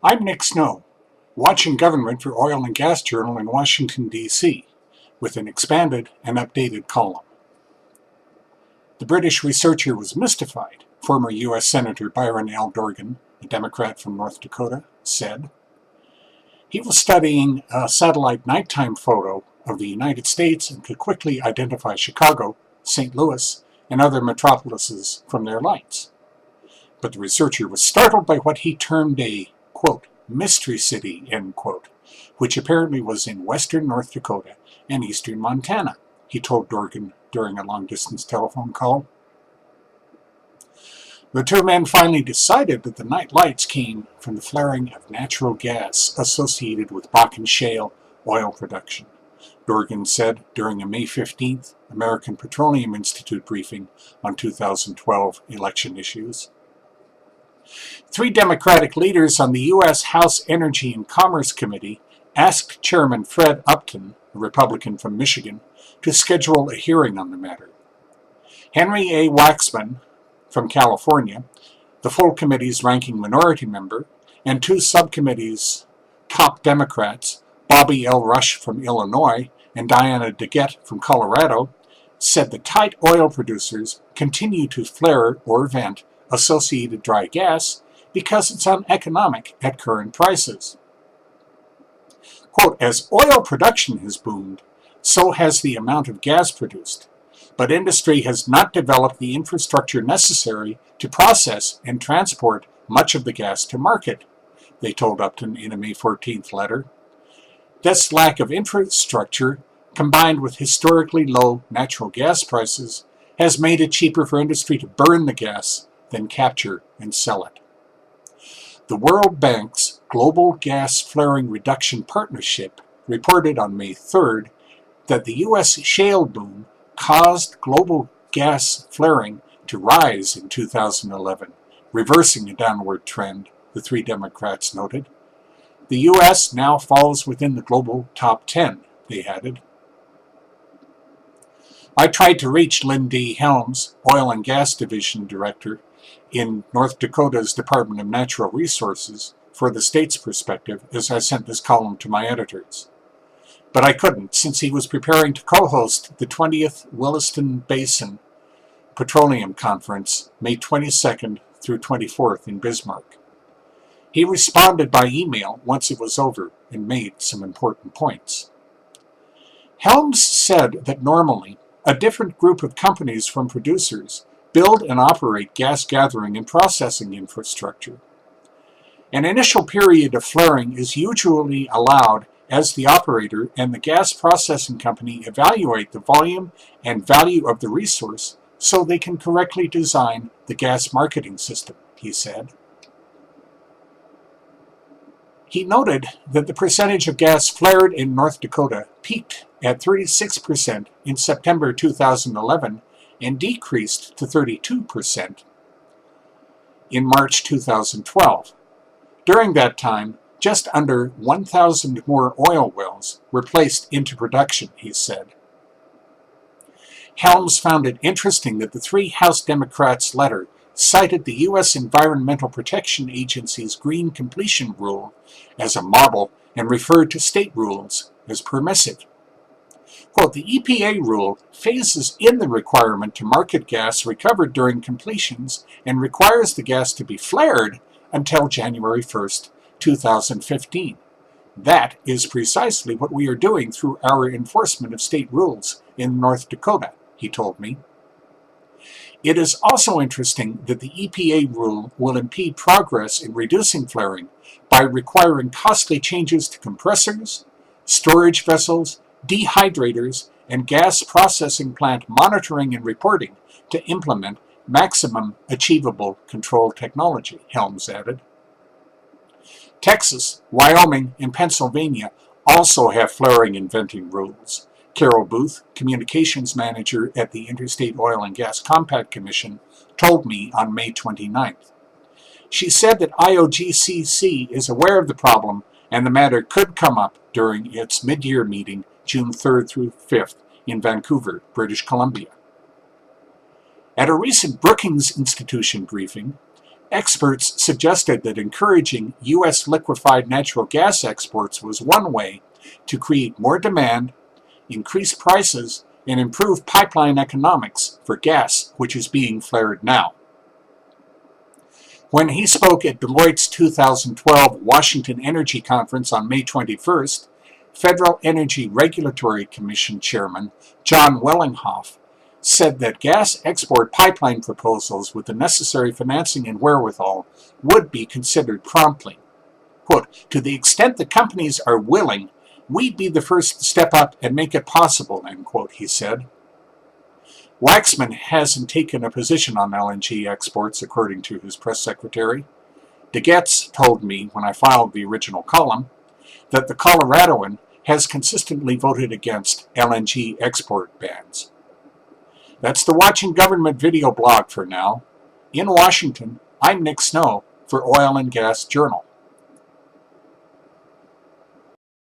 I'm Nick Snow, watching Government for Oil and Gas Journal in Washington, D.C., with an expanded and updated column. The British researcher was mystified, former U.S. Senator Byron L. Dorgan, a Democrat from North Dakota, said. He was studying a satellite nighttime photo of the United States and could quickly identify Chicago, St. Louis, and other metropolises from their lights. But the researcher was startled by what he termed a, quote, mystery city, end quote, which apparently was in western North Dakota and eastern Montana, he told Dorgan during a long-distance telephone call. The two men finally decided that the night lights came from the flaring of natural gas associated with Bakken shale oil production, Dorgan said during a May 15th American Petroleum Institute briefing on 2012 election issues. Three Democratic leaders on the U.S. House Energy and Commerce Committee asked Chairman Fred Upton, a Republican from Michigan, to schedule a hearing on the matter. Henry A. Waxman from California, the full committee's ranking minority member, and two subcommittees' top Democrats, Bobby L. Rush from Illinois and Diana DeGette from Colorado, said the tight oil producers continue to flare or vent associated dry gas because it's uneconomic at current prices. Quote, as oil production has boomed, so has the amount of gas produced, but industry has not developed the infrastructure necessary to process and transport much of the gas to market, they told Upton in a May 14th letter. This lack of infrastructure, combined with historically low natural gas prices, has made it cheaper for industry to burn the gas than capture and sell it. The World Bank's Global Gas Flaring Reduction Partnership reported on May 3rd that the U.S. shale boom caused global gas flaring to rise in 2011, reversing a downward trend, the three Democrats noted. The U.S. now falls within the global top 10, they added. I tried to reach Lynn D. Helms, Oil and Gas Division Director in North Dakota's Department of Natural Resources, for the state's perspective as I sent this column to my editors. But I couldn't, since he was preparing to co-host the 20th Williston Basin Petroleum Conference, May 22nd through 24th in Bismarck. He responded by email once it was over and made some important points. Helms said that normally a different group of companies from producers build and operate gas gathering and processing infrastructure. An initial period of flaring is usually allowed as the operator and the gas processing company evaluate the volume and value of the resource so they can correctly design the gas marketing system, he said. He noted that the percentage of gas flared in North Dakota peaked at 36% in September 2011 and decreased to 32% in March 2012. During that time, just under 1,000 more oil wells were placed into production, he said. Helms found it interesting that the three House Democrats' letter cited the U.S. Environmental Protection Agency's Green Completion Rule as a model and referred to state rules as permissive. Quote, the EPA rule phases in the requirement to market gas recovered during completions and requires the gas to be flared until January 1st, 2015. That is precisely what we are doing through our enforcement of state rules in North Dakota, he told me. It is also interesting that the EPA rule will impede progress in reducing flaring by requiring costly changes to compressors, storage vessels, dehydrators, and gas processing plant monitoring and reporting to implement maximum achievable control technology, Helms added. Texas, Wyoming, and Pennsylvania also have flaring and venting rules. Carol Booth, communications manager at the Interstate Oil and Gas Compact Commission, told me on May 29th. She said that IOGCC is aware of the problem and the matter could come up during its mid-year meeting June 3rd through 5th in Vancouver, British Columbia. At a recent Brookings Institution briefing, Experts suggested that encouraging U.S. liquefied natural gas exports was one way to create more demand, increase prices, and improve pipeline economics for gas which is being flared now. When he spoke at Deloitte's 2012 Washington Energy Conference on May 21st, Federal Energy Regulatory Commission Chairman John Wellinghoff said that gas export pipeline proposals with the necessary financing and wherewithal would be considered promptly. Quote, "To the extent the companies are willing, we'd be the first to step up and make it possible," end quote, he said. Waxman hasn't taken a position on LNG exports, according to his press secretary. DeGetz told me, when I filed the original column, that the Coloradoan has consistently voted against LNG export bans. That's the Watching Government video blog for now. In Washington, I'm Nick Snow for Oil and Gas Journal.